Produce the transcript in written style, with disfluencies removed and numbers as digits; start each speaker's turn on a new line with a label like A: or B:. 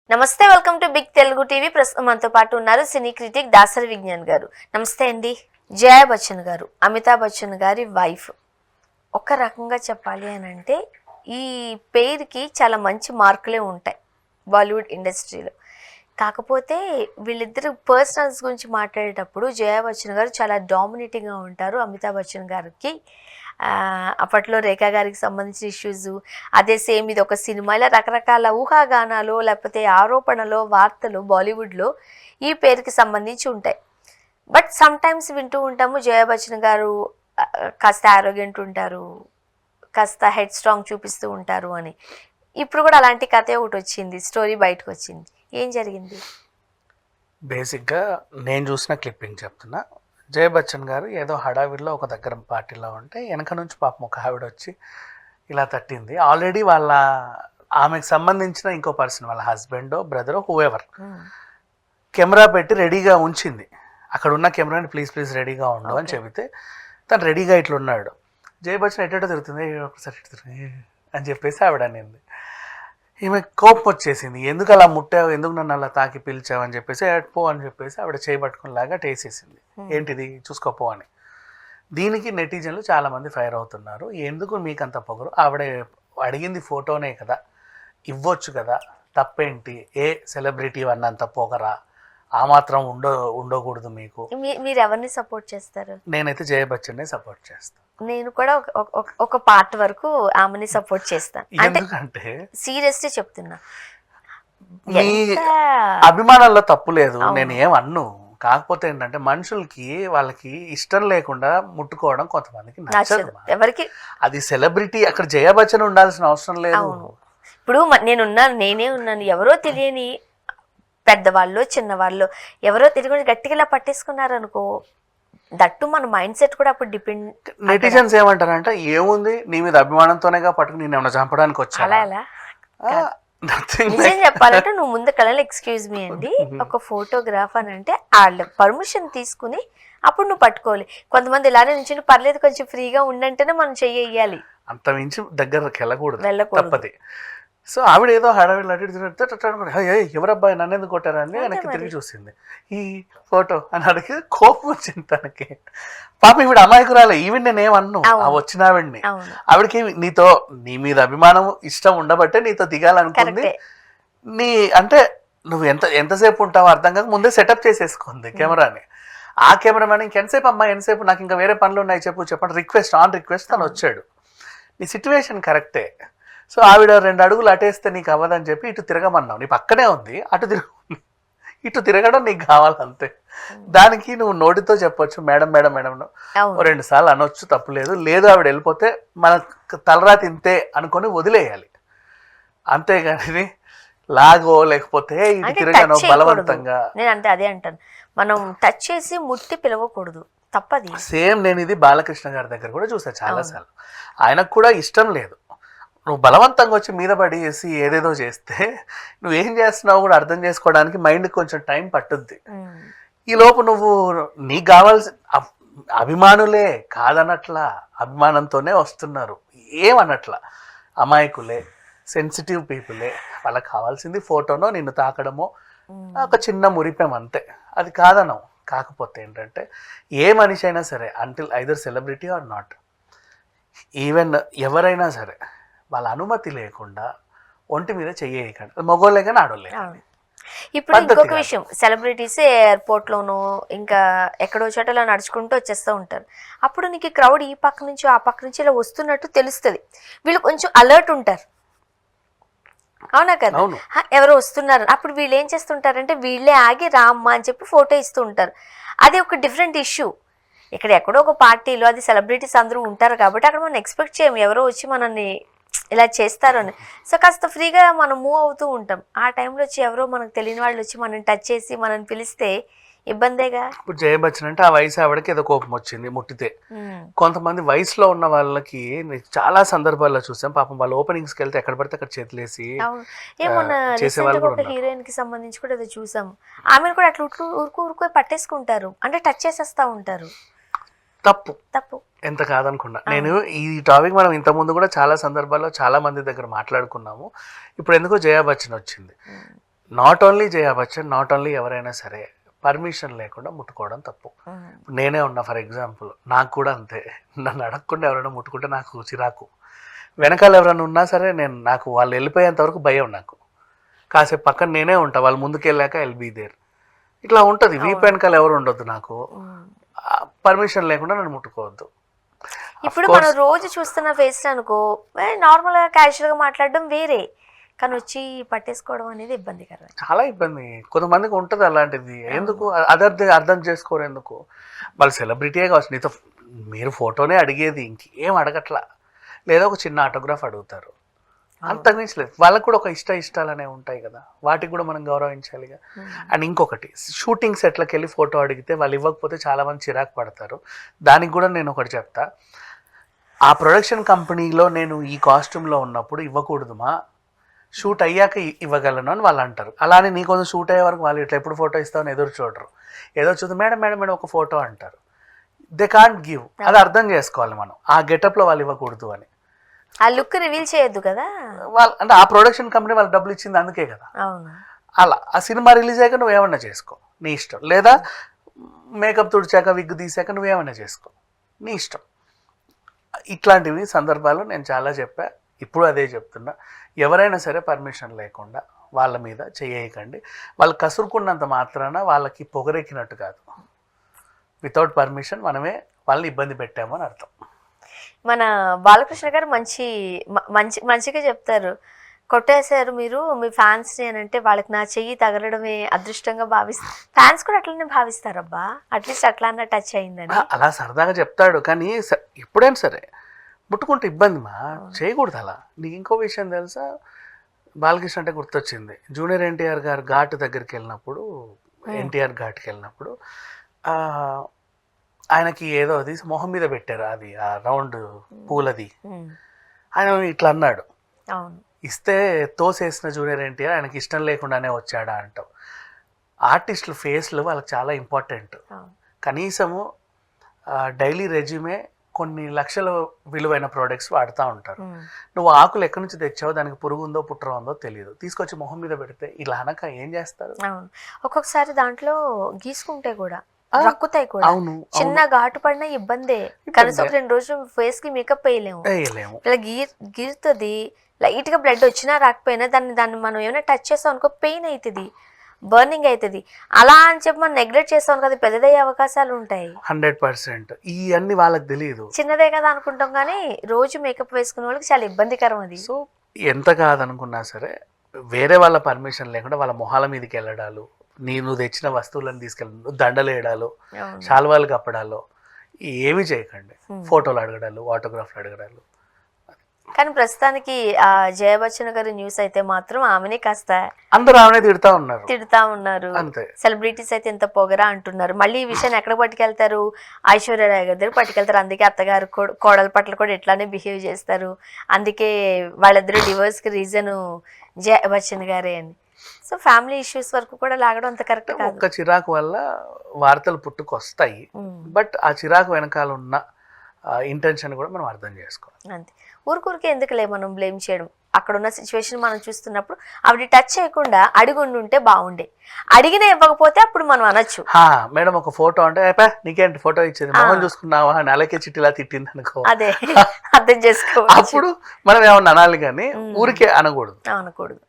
A: నమస్తే, welcome to big Telugu TV. ప్రస్తుతం మనతో పాటు ఉన్నారు సినీ క్రిటిక్ దాసరి విజ్ఞాన్ గారు. నమస్తే అండి. జయా బచ్చన్ గారు అమితాబ్ బచ్చన్ గారి వైఫ్. ఒక రకంగా చెప్పాలి అని అంటే ఈ పేరుకి చాలా మంచి మార్కులే ఉంటాయి బాలీవుడ్ ఇండస్ట్రీలో. కాకపోతే వీళ్ళిద్దరు పర్సనల్స్ గురించి మాట్లాడేటప్పుడు జయా బచ్చన్ గారు చాలా డామినేటింగ్గా ఉంటారు. అమితాబ్ బచ్చన్ గారికి అప్పట్లో రేఖా గారికి సంబంధించిన ఇష్యూస్, అదే సేమ్ ఇది ఒక సినిమా, ఇలా రకరకాల ఊహాగానాలు లేకపోతే ఆరోపణలు వార్తలు బాలీవుడ్లో ఈ పేరుకి సంబంధించి ఉంటాయి. బట్ సమ్ టైమ్స్ వింటూ ఉంటాము జయా బచ్చన్ గారు కాస్త ఆరోగెంట్ ఉంటారు, కాస్త హెడ్ స్ట్రాంగ్ చూపిస్తూ ఉంటారు అని. ఇప్పుడు కూడా అలాంటి కథే ఒకటి వచ్చింది, స్టోరీ బయటకు వచ్చింది. ఏం జరిగింది?
B: బేసిక్గా నేను చూసిన క్లిప్పింగ్ చెప్తున్నా. జయ బచ్చన్ గారు ఏదో హడావిడిలో ఒక దగ్గర పార్టీలో ఉంటే వెనక నుంచి పాపం ఒక ఆవిడ వచ్చి ఇలా తట్టింది. ఆల్రెడీ ఆమెకు సంబంధించిన ఇంకో పర్సన్, వాళ్ళ హస్బెండో బ్రదరో హూఎవర్, కెమెరా పెట్టి రెడీగా ఉంచింది. అక్కడ ఉన్న కెమెరాని ప్లీజ్ రెడీగా ఉండు అని చెబితే తను రెడీగా ఇట్లా ఉన్నాడు. జయ బచ్చన్ ఎట్టో తిరుగుతుంది, ఒకసారి అని చెప్పేసి ఆవిడ అనింది. ఈమె కోపం వచ్చేసింది, ఎందుకు అలా ముట్టావు, ఎందుకు నన్ను అలా తాకి పిలిచావు అని చెప్పేసి పో అని చెప్పేసి ఆవిడ చేయబట్టుకునేలాగా టేసేసింది. ఏంటిది చూసుకోపో అని. దీనికి నెటిజన్లు చాలామంది ఫైర్ అవుతున్నారు. ఎందుకు మీకు అంత పొగరు, ఆవిడ అడిగింది ఫోటోనే కదా, ఇవ్వచ్చు కదా, తప్పేంటి, ఏ సెలబ్రిటీ అన్నంత పొగరా, ఆ మాత్రం ఉండకూడదు మీకు.
A: మీరు ఎవరిని సపోర్ట్ చేస్తారు?
B: నేనైతే జయ బచ్చన్నే సపోర్ట్ చేస్తాను.
A: నేను కూడా ఒక పార్ట్ వరకు ఆమెని సపోర్ట్ చేస్తాను.
B: ఎందుకంటే
A: సీరియస్లీ చెప్తున్నా,
B: మీ అభిమానంలో తప్పు లేదు, నేను ఏమన్ను. కాకపోతే ఏంటంటే మనుషులకి వాళ్ళకి ఇష్టం లేకుండా ముట్టుకోవడం కొంతమందికి నచ్చదు.
A: ఎవరికి
B: అది సెలబ్రిటీ, అక్కడ జయ బచ్చన్ ఉండాల్సిన అవసరం లేదు.
A: ఇప్పుడు నేనే ఉన్నాను, ఎవరో తెలియని పెద్దవాళ్ళు చిన్నవాళ్ళు ఎవరో తెలియని గట్టిగా ఇలా పట్టేసుకున్నారు అనుకో, దట్టు మన మైండ్ సెట్ కూడా అప్పుడు డిపెండ్.
B: నెటిజన్స్ ఏమంటారంటే, ఏముంది నీ మీద అభిమానంతోనేగా పట్టుకుని నేను ఏమైనా చంపడానికి వచ్చా.
A: అలా నిజం చెప్పాలంటే నువ్వు ముందు కళలో ఎక్స్క్యూజ్ మీ అండి, ఒక ఫోటోగ్రాఫ్ అని అంటే వాళ్ళ పర్మిషన్ తీసుకుని అప్పుడు నువ్వు పట్టుకోవాలి. కొంతమంది ఇలానే నుంచి పర్లేదు కొంచెం ఫ్రీగా ఉండంటేనే మనం చెయ్యాలి,
B: అంత మించి దగ్గరకు వెళ్ళకూడదు, తప్పది. సో ఆవిడ ఏదో హడావిడి అటు ఎవరబ్బాయి నన్ను ఎందుకు కొట్టారని వెనక్కి తిరిగి చూసింది. ఈ ఫోటో అని అడిగి కోపం వచ్చింది తనకి. పాపం ఈవిడ అమాయకురాలే, ఈవిడ నేనేమన్ను, వచ్చిన ఆవిడ్ని. ఆవిడకి నీ మీద అభిమానం ఇష్టం ఉండబట్టే నీతో దిగాలనుకుంది. అంటే నువ్వు ఎంతసేపు ఉంటావో అర్థం కాక ముందే సెటప్ చేసేసుకుంది కెమెరాని. ఆ కెమెరామెన్ ఇంకెంతసేపు అమ్మా, ఎంతసేపు, నాకు ఇంకా వేరే పనులు ఉన్నాయి చెప్పండి, రిక్వెస్ట్ తను వచ్చాడు. నీ సిచ్యువేషన్ కరెక్టే. సో ఆవిడ 2 అడుగులు అటేస్తే నీకు అవ్వదని చెప్పి ఇటు తిరగమన్నావు, నీ పక్కనే ఉంది, ఇటు తిరగడం నీకు కావాలంతే. దానికి నువ్వు నోటితో చెప్పొచ్చు మేడం 2 సార్లు అనొచ్చు, తప్పు లేదు. ఆవిడ వెళ్ళిపోతే మన తలరాతి ఇంతే అనుకొని వదిలేయాలి, అంతేగాని లాగో లేకపోతే ఇటు తిరగనో బలవంతంగా.
A: నేను అంటే అదే అంటాను, మనం టచ్ చేసి ముట్టి పిలవకూడదు, తప్పది.
B: సేమ్ నేను ఇది బాలకృష్ణ గారి దగ్గర కూడా చూసా చాలాసార్లు. ఆయనకు కూడా ఇష్టం లేదు, నువ్వు బలవంతంగా వచ్చి మీద పడేసి ఏదేదో చేస్తే నువ్వేం చేస్తున్నావు కూడా అర్థం చేసుకోవడానికి మైండ్కి కొంచెం టైం పట్టుద్ది. ఈలోపు నువ్వు నీకు కావాల్సిన అభిమానులే కాదనట్లా, అభిమానంతోనే వస్తున్నారు, ఏమన్నట్లా, అమాయకులే, సెన్సిటివ్ పీపులే. వాళ్ళకి కావాల్సింది ఫోటోనో నిన్ను తాకడమో ఒక చిన్న మురిపం అంతే, అది కాదనం. కాకపోతే ఏంటంటే ఏ మనిషి అయినా సరే, until either celebrity or not, even ఎవరైనా సరే వాళ్ళ అనుమతి లేకుండా ఒంటి మీద చెయ్యకండి, మగోళ్ళే కానీ ఆడోళ్ళే.
A: ఇప్పుడు ఇంకొక విషయం, సెలబ్రిటీస్ ఎయిర్పోర్ట్లోనో ఇంకా ఎక్కడో చోటలో నడుచుకుంటూ వచ్చేస్తూ ఉంటారు. అప్పుడు నీకు క్రౌడ్ ఈ పక్క నుంచి ఆ పక్క నుంచి ఇలా వస్తున్నట్టు తెలుస్తుంది, వీళ్ళు కొంచెం అలర్ట్ ఉంటారు, అవునా కదా, ఎవరో వస్తున్నారు. అప్పుడు వీళ్ళు ఏం చేస్తుంటారంటే వీళ్ళే ఆగి రామ్మా అని చెప్పి ఫోటో ఇస్తూ ఉంటారు. అది ఒక డిఫరెంట్ ఇష్యూ. ఇక్కడ ఎక్కడో ఒక పార్టీలో అది సెలబ్రిటీస్ అందరూ ఉంటారు కాబట్టి అక్కడ మనం ఎక్స్పెక్ట్ చేయము ఎవరో వచ్చి మనల్ని ఇలా చేస్తారు అని. సో కాస్త ఫ్రీగా మనం మూవ్ అవుతూ ఉంటాం. ఆ టైంలో వచ్చి ఎవరో మనకు తెలియని వాళ్ళు వచ్చి మనం టచ్ చేసి మనం పిలిస్తే ఇబ్బందేగా.
B: ఇప్పుడు జయ బచ్చన్ అంటే ఆ వయసు ఆవిడకి ఏదో కోపం వచ్చింది ముట్టితే. కొంతమంది వయసులో ఉన్న వాళ్ళకి చాలా సందర్భాల్లో చూసాం, పాపం వాళ్ళు ఓపెనింగ్స్కి వెళ్తే ఎక్కడ పడితే అక్కడ చేతులేసి
A: ఒక హీరోయిన్ కి సంబంధించి కూడా ఏదో చూసాము, ఆమెను కూడా అట్లా ఊరుకు పట్టేసుకుంటారు, అంటే టచ్ చేసేస్తా ఉంటారు.
B: తప్పు ఎంత కాదనుకున్నా. నేను ఈ టాపిక్ మనం ఇంతకుముందు కూడా చాలా సందర్భాల్లో చాలా మంది దగ్గర మాట్లాడుకున్నాము. ఇప్పుడు ఎందుకో జయా బచ్చన్ వచ్చింది. Not only Jaya Bachchan, not only ఎవరైనా సరే పర్మిషన్ లేకుండా ముట్టుకోవడం తప్పు. నేనే ఉన్నా ఫర్ ఎగ్జాంపుల్, నాకు కూడా అంతే. నన్ను అడగకుండా ఎవరైనా ముట్టుకుంటే నాకు చిరాకు. వెనకాల ఎవరైనా ఉన్నా సరే నాకు వాళ్ళు వెళ్ళిపోయేంత వరకు భయం. నాకు కాసేపు పక్కన నేనే ఉంటా, వాళ్ళు ముందుకు వెళ్ళాక ఎల్బీ దేర్. ఇట్లా ఉంటుంది. వీపు వెనకాల ఎవరు ఉండొద్దు. నాకు పర్మిషన్ లేకుండా నన్ను ముట్టుకోవద్దు.
A: ఇప్పుడు మనం రోజు చూస్తున్న ఫేస్ అనుకో, నార్మల్గా క్యాజువల్గా మాట్లాడడం వేరే, కానీ వచ్చి పట్టేసుకోవడం అనేది ఇబ్బందికరం,
B: చాలా ఇబ్బంది. కొంతమందికి ఉంటుంది అలాంటిది. ఎందుకు అర్థం చేసుకోరు? ఎందుకు? వాళ్ళు సెలబ్రిటీయే కావచ్చు, నీతో మీరు ఫోటోనే అడిగేది, ఇంకేం అడగట్లా. లేదా ఒక చిన్న ఆటోగ్రాఫ్ అడుగుతారు, అంతకుమించలేదు. వాళ్ళకు కూడా ఒక ఇష్టాలు అనేవి ఉంటాయి కదా, వాటికి కూడా మనం గౌరవించాలిగా. అండ్ ఇంకొకటి, షూటింగ్ సెట్లకి వెళ్ళి ఫోటో అడిగితే వాళ్ళు ఇవ్వకపోతే చాలా మంది చిరాకు పడతారు. దానికి కూడా నేను ఒకటి చెప్తా, ఆ ప్రొడక్షన్ కంపెనీలో నేను ఈ కాస్ట్యూమ్లో ఉన్నప్పుడు ఇవ్వకూడదు మా, షూట్ అయ్యాక ఇవ్వగలను అని వాళ్ళు అంటారు. అలానే నీ కొంచెం షూట్ అయ్యే వరకు వాళ్ళు ఇట్లా ఎప్పుడు ఫోటో ఇస్తామని ఎదురు చూడరు. ఏదో చూద్దాం మేడం ఒక ఫోటో అంటారు. They can't give. అది అర్థం చేసుకోవాలి మనం, ఆ గెటప్లో వాళ్ళు ఇవ్వకూడదు అని.
A: ఆ లుక్ రివీల్ చేయొద్దు కదా
B: వాళ్ళు, అంటే ఆ ప్రొడక్షన్ కంపెనీ వాళ్ళు డబ్బులు ఇచ్చింది అందుకే కదా. అలా ఆ సినిమా రిలీజ్ అయ్యాక నువ్వేమన్నా చేసుకో, నీ ఇష్టం. లేదా మేకప్ తుడిచాక విగ్ తీసాక నువ్వేమన్నా చేసుకో, నీ ఇష్టం. ఇట్లాంటివి సందర్భాలు నేను చాలా చెప్పా, ఇప్పుడు అదే చెప్తున్నా. ఎవరైనా సరే పర్మిషన్ లేకుండా వాళ్ళ మీద చేయకండి. వాళ్ళు కసురుకున్నంత మాత్రాన వాళ్ళకి పొగరెక్కినట్టు కాదు. వితౌట్ పర్మిషన్ మనమే వాళ్ళని ఇబ్బంది పెట్టాము అని అర్థం.
A: మన బాలకృష్ణ గారు మంచిగా చెప్తారు, కొట్టేశారు మీరు మీ ఫ్యాన్స్ని అని అంటే వాళ్ళకి నా చెయ్యి తగలడమే అదృష్టంగా భావిస్తారు. ఫ్యాన్స్ కూడా అట్లనే భావిస్తారబ్బా, అట్లీస్ట్ అట్లా అన్న టచ్ అయిందని.
B: అలా సరదాగా చెప్తాడు, కానీ ఎప్పుడైనా సరే ముట్టుకుంటే ఇబ్బంది మా, చేయకూడదు అలా. నీకు ఇంకో విషయం తెలుసా, బాలకృష్ణ అంటే గుర్తొచ్చింది. జూనియర్ ఎన్టీఆర్ గారు ఘాట్ దగ్గరికి వెళ్ళినప్పుడు, ఎన్టీఆర్ ఘాట్కి వెళ్ళినప్పుడు ఆయనకి ఏదో అది మొహం మీద పెట్టారు, అది ఆ రౌండ్ పూలది. ఆయన ఇట్లా అన్నాడు, ఇస్తే తోసేసిన జూనియర్ ఎన్టీఆర్ ఆయనకి ఇష్టం లేకుండానే వచ్చాడా అంటావు. ఆర్టిస్టుల ఫేస్లు వాళ్ళకి చాలా ఇంపార్టెంట్. కనీసము డైలీ రెజ్యూమే కొన్ని లక్షల విలువైన ప్రోడక్ట్స్ వాడుతూ ఉంటారు. నువ్వు ఆకులు ఎక్కడి నుంచి తెచ్చావో, దానికి పురుగు ఉందో పుట్ర ఉందో తెలియదు, తీసుకొచ్చి మొహం మీద పెడితే ఇలా అనక ఏం చేస్తారు?
A: ఒక్కొక్కసారి దాంట్లో గీసుకుంటే కూడా రక్కుతాయి కూడా. చిన్న ఘాటు పడిన ఇబ్బందే, కనీసం 2 రోజులు ఫేస్ కి మేకప్ వేయలేము. ఇలా గీరుతుంది, లైట్ గా బ్లడ్ వచ్చినా రాకపోయినా దాన్ని మనం ఏమైనా టచ్ చేస్తాం అనుకో, పెయిన్ అవుతుంది, బర్నింగ్ అవుతుంది. అలా అని చెప్పి మనం నెగ్లెక్ట్ చేస్తాం కదా, పెద్దదయ్యే అవకాశాలు ఉంటాయి.
B: 100%. ఇవన్నీ వాళ్ళకి తెలియదు,
A: చిన్నదే కదా అనుకుంటాం, కానీ రోజు మేకప్ వేసుకునే వాళ్ళకి చాలా ఇబ్బందికరం అది.
B: సో ఎంత కాదనుకున్నా సరే వేరే వాళ్ళ పర్మిషన్ లేకుండా వాళ్ళ మొహాల మీదకి వెళ్ళడాలు, నువ్వు తెచ్చిన వస్తువులను తీసుకెళ్ళి దండలు వేయడాలు, శాల్వాలు కప్పడాలు ఏమి చేయకండి. ఫోటోలు అడగడాలు, ఆటోగ్రాఫ్లు అడగడాలు.
A: కానీ ప్రస్తుతానికి ఆ జయ బచ్చన్ గారి న్యూస్ అయితే మాత్రం ఆమెనే కాస్త
B: అందరూ ఆమెనే తిడతా ఉన్నారు. అంతే.
A: సెలబ్రిటీస్ అయితే ఎంత పొగరా అంటున్నారు. మళ్ళీ ఈ విషయాన్ని ఎక్కడ పట్టుకెళ్తారు? ఐశ్వర్యరాయ్ గారి దగ్గర పట్టుకెళ్తారు. అందుకే అత్తగారు కోడల పట్ల కూడా ఎట్లానే బిహేవ్ చేస్తారు. అందుకే వాళ్ళిద్దరు డివోర్స్ కి రీజన్ జయ బచ్చన్ గారే అని. సో ఫ్యామిలీ ఇష్యూస్ వరకు కూడా లాగడం అంత కరెక్ట్ కాదు.
B: ఒక్క చిరాకు వల్ల వార్తలు పుట్టుకొస్తాయి, బట్ ఆ చిరాకు వెనకాల ఉన్న ఇంటెన్షన్ కూడా మనం అర్థం చేసుకోవాలి.
A: అంతే. ఊరికే ఎందుకులే మనం బ్లేమ్ చేయడం. అక్కడ ఉన్న సిచ్యువేషన్ మనం చూస్తున్నప్పుడు ఆవిడ టచ్ చేయకుండా అడిగుండుంటే బాగుండే. అడిగినా ఇవ్వకపోతే అప్పుడు మనం అనొచ్చు,
B: మేడం ఒక ఫోటో అంటే నీకేంటి ఫోటో ఇచ్చేది, మొహం చూసుకున్నావా అని అలాగే చిట్టిలా తిట్టింది అనుకో,
A: అదే అర్థం చేసుకో.
B: అప్పుడు మనం ఏమన్నా అనాలి, కానీ ఊరికే అనకూడదు.